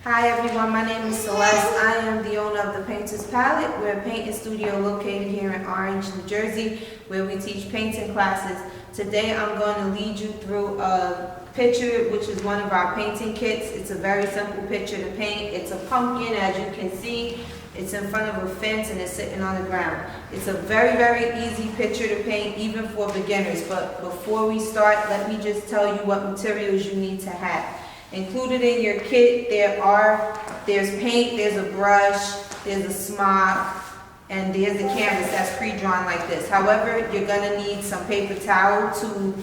Hi everyone, my name is Celeste. I am the owner of the Painter's Palette. We're a painting studio located here in Orange, New Jersey, where we teach painting classes. Today I'm going to lead you through a picture, which is one of our painting kits. It's a very simple picture to paint. It's a pumpkin, as you can see. It's in front of a fence and it's sitting on the ground. It's a very easy picture to paint, even for beginners. But before we start, let me just tell you what materials you need to have. Included in your kit, there's paint, there's a brush, there's a smock, and there's a canvas that's pre-drawn like this. However, you're gonna need some paper towel to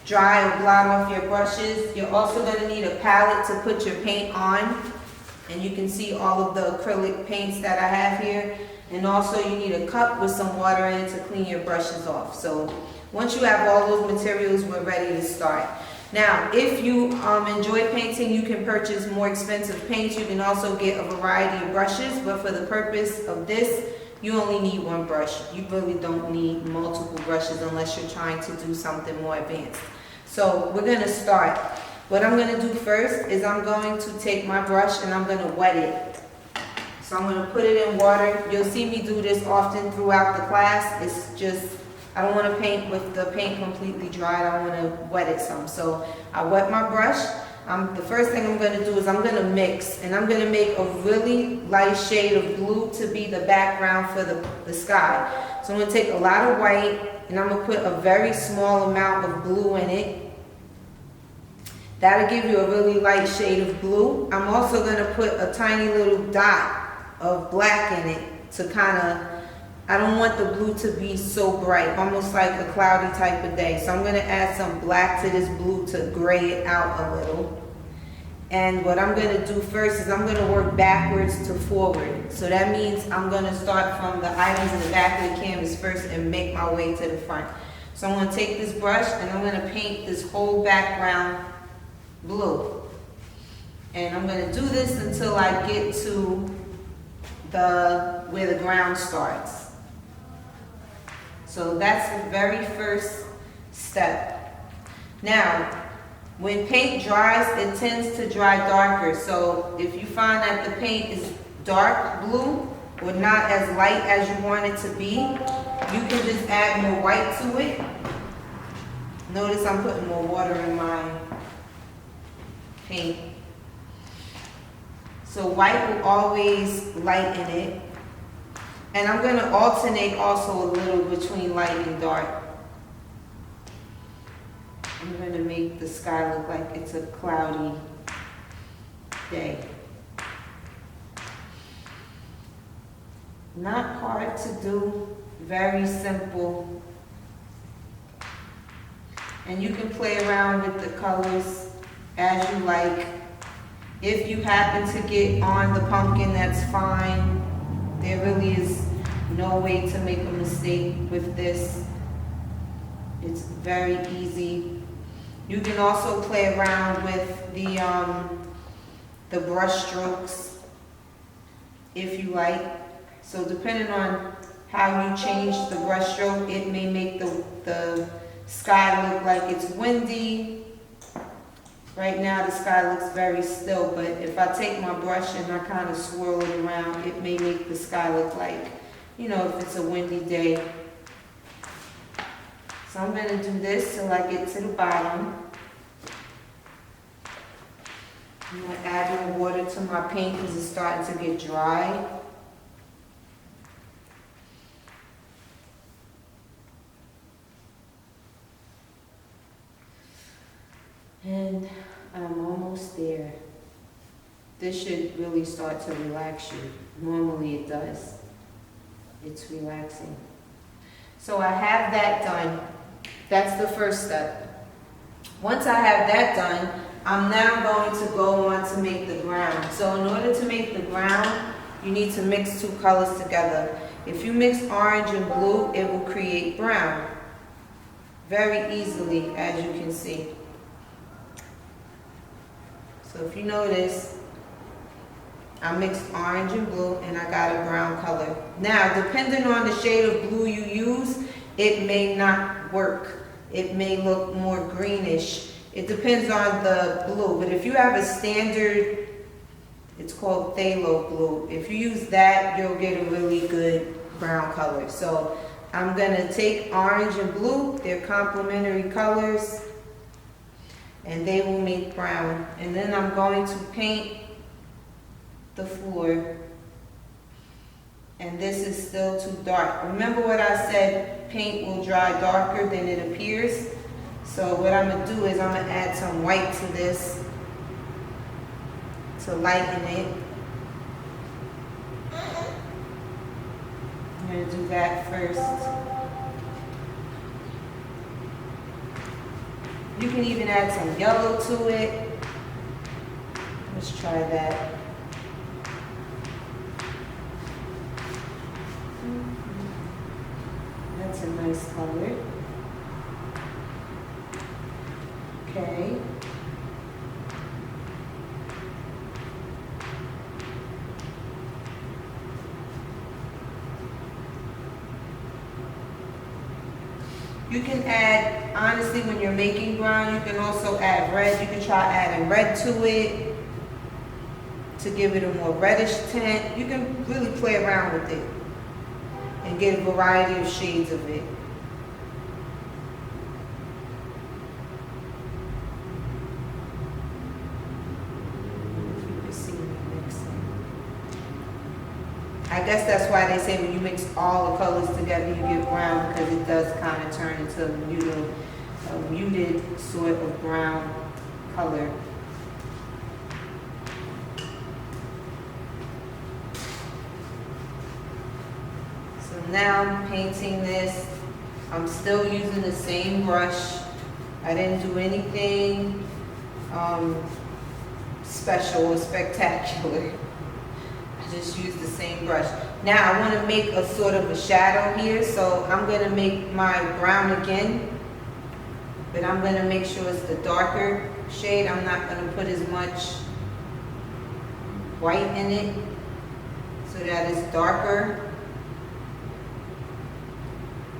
dry or blot off your brushes. You're also gonna need a palette to put your paint on. And you can see all of the acrylic paints that I have here. And also you need a cup with some water in it to clean your brushes off. So once you have all those materials, we're ready to start. Now, if you enjoy painting, you can purchase more expensive paints. You can also get a variety of brushes, but for the purpose of this, you only need one brush. You really don't need multiple brushes unless you're trying to do something more advanced. So we're gonna start. What I'm gonna do first is I'm going to take my brush and I'm gonna wet it. So I'm gonna put it in water. You'll see me do this often throughout the class. It's just, I don't want to paint with the paint completely dried. I want to wet it some. So I wet my brush. The first thing I'm going to do is I'm going to mix. And I'm going to make a really light shade of blue to be the background for the sky. So I'm going to take a lot of white and I'm going to put a very small amount of blue in it. That'll give you a really light shade of blue. I'm also going to put a tiny little dot of black in it to kind of, I don't want the blue to be so bright, almost like a cloudy type of day. So I'm going to add some black to this blue to gray it out a little. And what I'm going to do first is I'm going to work backwards to forward. So that means I'm going to start from the items in the back of the canvas first and make my way to the front. So I'm going to take this brush and I'm going to paint this whole background blue. And I'm going to do this until I get to where the ground starts. So that's the very first step. Now, when paint dries, it tends to dry darker. So if you find that the paint is dark blue or not as light as you want it to be, you can just add more white to it. Notice I'm putting more water in my paint. So white will always lighten it. And I'm going to alternate also a little between light and dark. I'm going to make the sky look like it's a cloudy day. Not hard to do, very simple. And you can play around with the colors as you like. If you happen to get on the pumpkin, that's fine. There really is no way to make a mistake with this. It's very easy. You can also play around with the brush strokes if you like. So depending on how you change the brush stroke, it may make the sky look like it's windy. Right now the sky looks very still, but if I take my brush and I kind of swirl it around, it may make the sky look like, you know, if it's a windy day. So I'm going to do this till I get to the bottom. I'm going to add more water to my paint because it's starting to get dry. And I'm almost there. This should really start to relax you. Normally it does. It's relaxing. So I have that done. That's the first step. Once I have that done, I'm now going to go on to make the ground. So in order to make the ground, you need to mix two colors together. If you mix orange and blue, it will create brown. Very easily, as you can see. So if you notice, I mixed orange and blue and I got a brown color. Now, depending on the shade of blue you use, it may not work. It may look more greenish. It depends on the blue, but if you have a standard It's called phthalo blue. If you use that, you'll get a really good brown color. So I'm gonna take orange and blue, they're complementary colors, and they will make brown. And then I'm going to paint the floor. And this is still too dark. Remember what I said, paint will dry darker than it appears. So what I'm gonna do is I'm gonna add some white to this to lighten it. I'm gonna do that first. You can even add some yellow to it. Let's try that. That's a nice color. Okay. You can add, honestly, when you're making brown, you can also add red. You can try adding red to it to give it a more reddish tint. You can really play around with it and get a variety of shades of it. You can see me mixing. I guess that's why they say when you mix all the colors together, you get brown, because it does kind of turn into a muted sort of brown color. So now I'm painting this. I'm still using the same brush. I didn't do anything special or spectacular. I just used the same brush. Now I want to make a sort of a shadow here, so I'm going to make my brown again, but I'm going to make sure it's the darker shade. I'm not going to put as much white in it so that it's darker.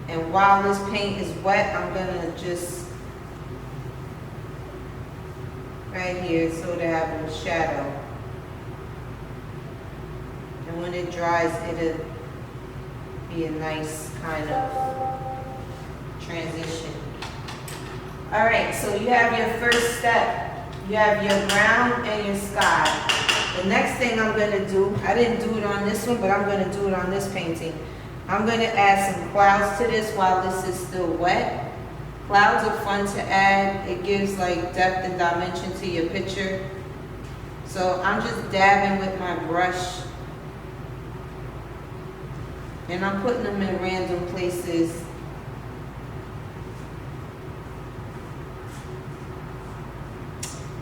And while this paint is wet, I'm going to just right here so to have a shadow. And when it dries, it'll be a nice kind of transition. All right, so you have your first step. You have your brown and your sky. The next thing I'm going to do, I didn't do it on this one, but I'm going to do it on this painting. I'm going to add some clouds to this while this is still wet. Clouds are fun to add. It gives like depth and dimension to your picture. So I'm just dabbing with my brush. And I'm putting them in random places.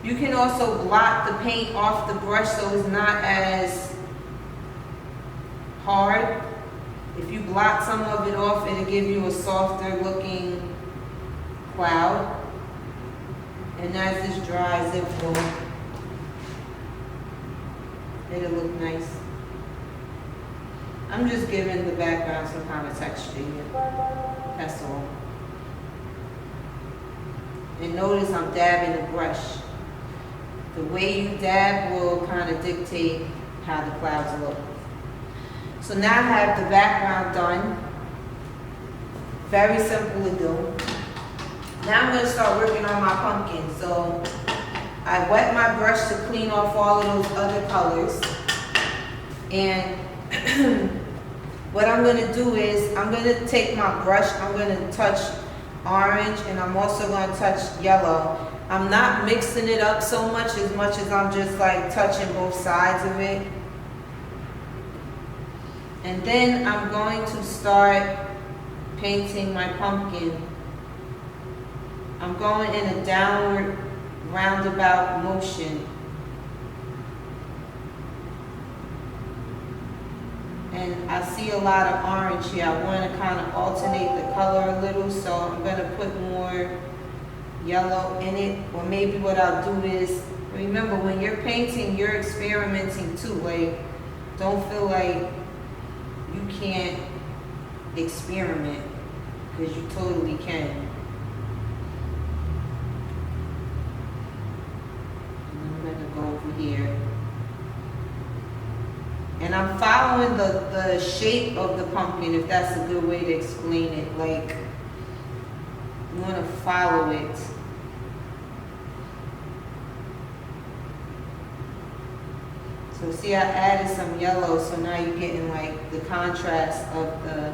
You can also blot the paint off the brush so it's not as hard. If you blot some of it off, it'll give you a softer looking cloud. And as this dries, it'll look nice. I'm just giving the background some kind of texture here. That's all. And notice I'm dabbing the brush. The way you dab will kind of dictate how the clouds look. So now I have the background done. Very simple to do. Now I'm going to start working on my pumpkin. So I wet my brush to clean off all of those other colors. And what I'm going to do is I'm going to take my brush, I'm going to touch orange, and I'm also going to touch yellow. I'm not mixing it up so much as I'm just like touching both sides of it. And then I'm going to start painting my pumpkin. I'm going in a downward roundabout motion. And I see a lot of orange here. I want to kind of alternate the color a little, so I'm going to put more yellow in it. Or maybe what I'll do is, remember when you're painting, you're experimenting too. Like, don't feel like you can't experiment, because you totally can. And I'm going to go over here. And I'm following the shape of the pumpkin, if that's a good way to explain it. Like, you want to follow it. So see, I added some yellow, so now you're getting like the contrast of the,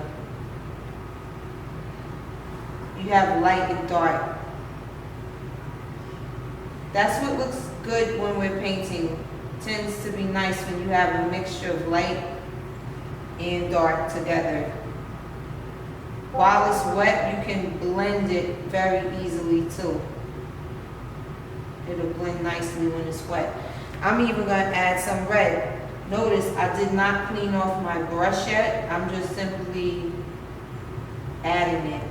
you have light and dark. That's what looks good when we're painting. It tends to be nice when you have a mixture of light and dark together. While it's wet, you can blend it very easily too. It'll blend nicely when it's wet. I'm even going to add some red. Notice I did not clean off my brush yet. I'm just simply adding it.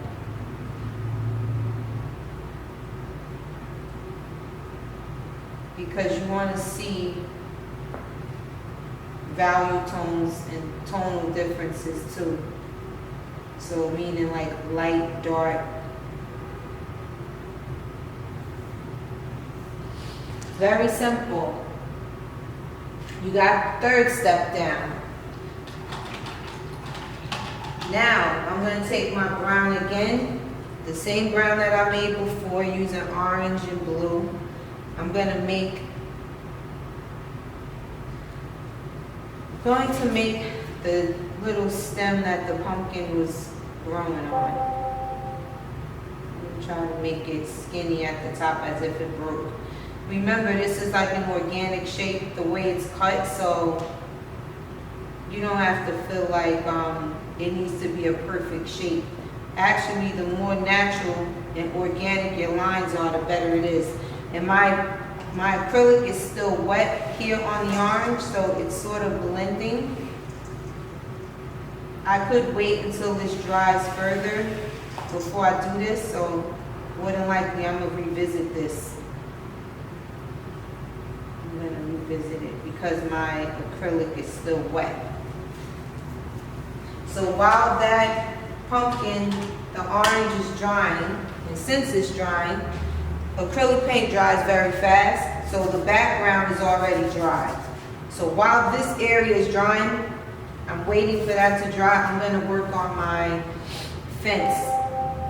Because you want to see value tones and tonal differences too. So meaning like light, dark. Very simple. You got third step down. Now I'm going to take my brown again, the same brown that I made before using orange and blue. I'm going to make the little stem that the pumpkin was growing on. I'm going to try to make it skinny at the top as if it broke. Remember, this is like an organic shape, the way it's cut, so you don't have to feel like it needs to be a perfect shape. Actually, the more natural and organic your lines are, the better it is. And my acrylic is still wet here on the orange, so it's sort of blending. I could wait until this dries further before I do this, so more than likely I'm going to revisit this. I'm going to revisit it because my acrylic is still wet. So while that pumpkin, the orange is drying, and since it's drying, acrylic paint dries very fast, so the background is already dry. So while this area is drying, I'm waiting for that to dry. I'm going to work on my fence.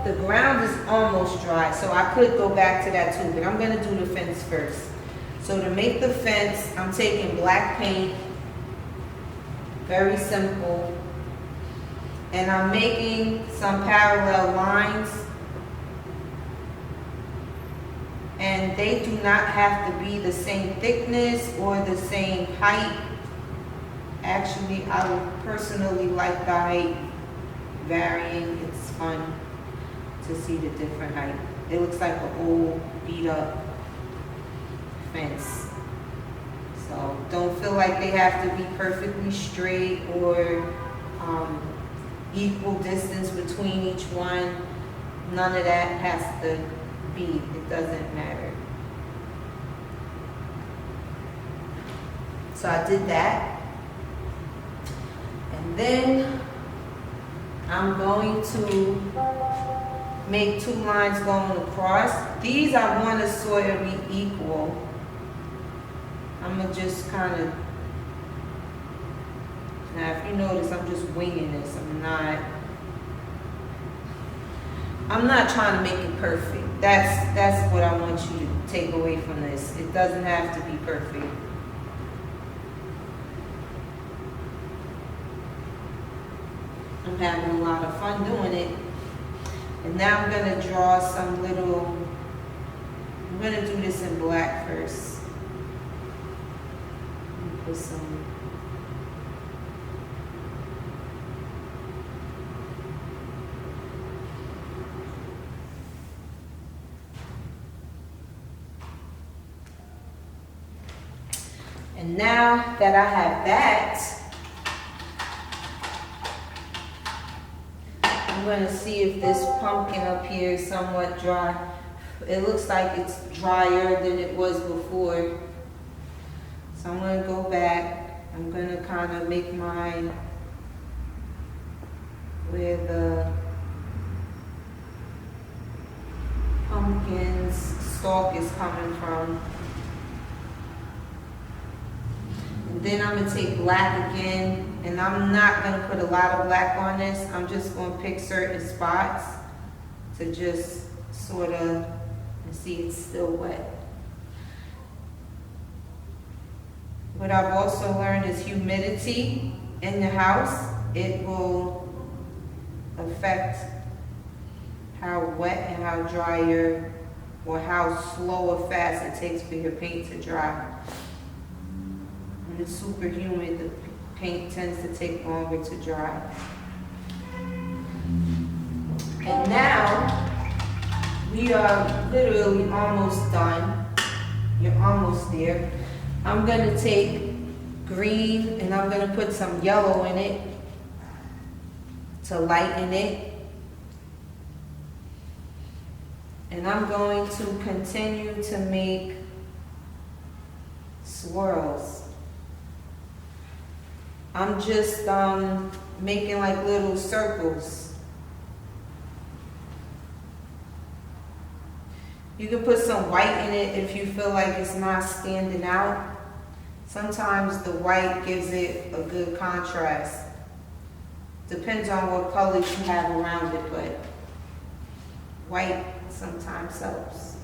The ground is almost dry, so I could go back to that too, but I'm going to do the fence first. So to make the fence, I'm taking black paint, very simple, and I'm making some parallel lines. And they do not have to be the same thickness or the same height. Actually, I would personally like the height varying. It's fun to see the different height. It looks like an old beat up fence. So don't feel like they have to be perfectly straight or equal distance between each one. None of that has to be. It doesn't matter. So I did that. And then I'm going to make two lines going across. These I want to sort of be equal. I'm going to just kind of, now if you notice, I'm just winging this. I'm not trying to make it perfect. That's what I want you to take away from this. It doesn't have to be perfect. I'm having a lot of fun doing it. And now I'm going to draw some little, I'm going to do this in black first. Put some And now that I have that, I'm going to see if this pumpkin up here is somewhat dry. It looks like it's drier than it was before. So I'm going to go back. I'm going to kind of make mine where the pumpkin's stalk is coming from. then I'm gonna take black again, and I'm not gonna put a lot of black on this. I'm just gonna pick certain spots to just sort of, see it's still wet. What I've also learned is humidity in the house. It will affect how wet and how dry or how slow or fast it takes for your paint to dry. When it's super humid, the paint tends to take longer to dry. And now, we are literally almost done. You're almost there. I'm gonna take green and I'm gonna put some yellow in it to lighten it. And I'm going to continue to make swirls. I'm just making like little circles. You can put some white in it if you feel like it's not standing out. Sometimes the white gives it a good contrast. Depends on what colors you have around it, but white sometimes helps.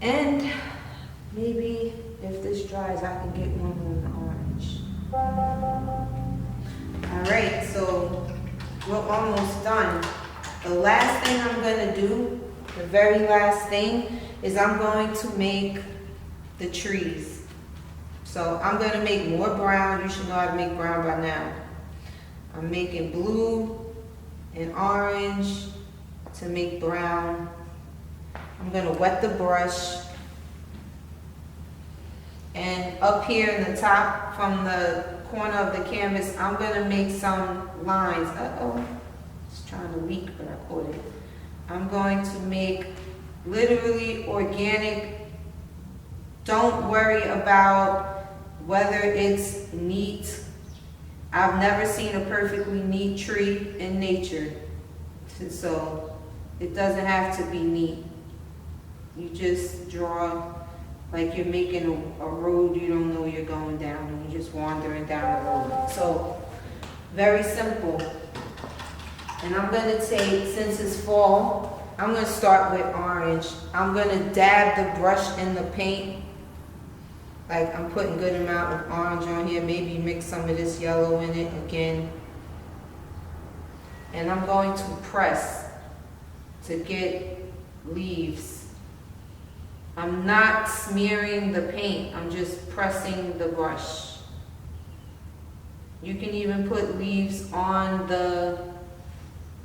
And maybe if this dries, I can get one on the orange. All right, so we're almost done. The last thing I'm gonna do, the very last thing, is I'm going to make the trees. So I'm gonna make more brown. You should know how to make brown by now. I'm making blue and orange to make brown. I'm gonna wet the brush. And up here in the top from the corner of the canvas, I'm gonna make some lines. Uh-oh, it's trying to leak, but I caught it. I'm going to make literally organic. Don't worry about whether it's neat. I've never seen a perfectly neat tree in nature. So it doesn't have to be neat. You just draw like you're making a road you don't know you're going down, and you're just wandering down the road. So very simple. And I'm gonna take, since it's fall, I'm gonna start with orange. I'm gonna dab the brush in the paint. Like I'm putting a good amount of orange on here. Maybe mix some of this yellow in it again. And I'm going to press to get leaves. I'm not smearing the paint. I'm just pressing the brush. You can even put leaves on the,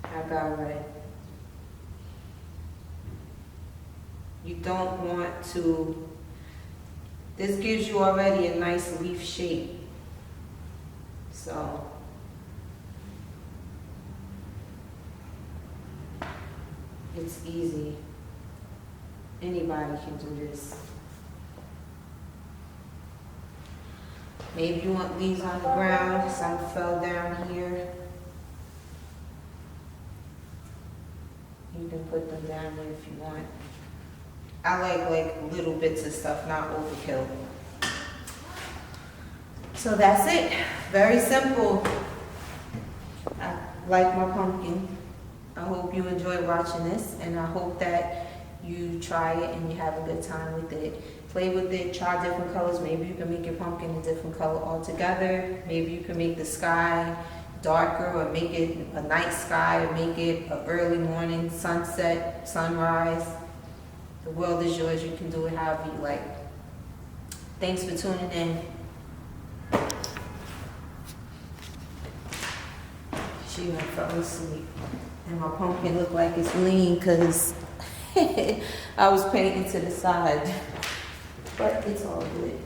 I got red. You don't want to, this gives you already a nice leaf shape. So, it's easy. Anybody can do this. Maybe you want leaves on the ground. Some fell down here. You can put them down there if you want. I like little bits of stuff, not overkill. So that's it. Very simple. I like my pumpkin. I hope you enjoyed watching this, and I hope that you try it and you have a good time with it. Play with it, try different colors. Maybe you can make your pumpkin a different color altogether. Maybe you can make the sky darker, or make it a night sky, or make it an early morning sunset, sunrise. The world is yours. You can do it however you like. Thanks for tuning in. She went fell asleep. And my pumpkin looked like it's lean because I was painting to the side. But it's all good.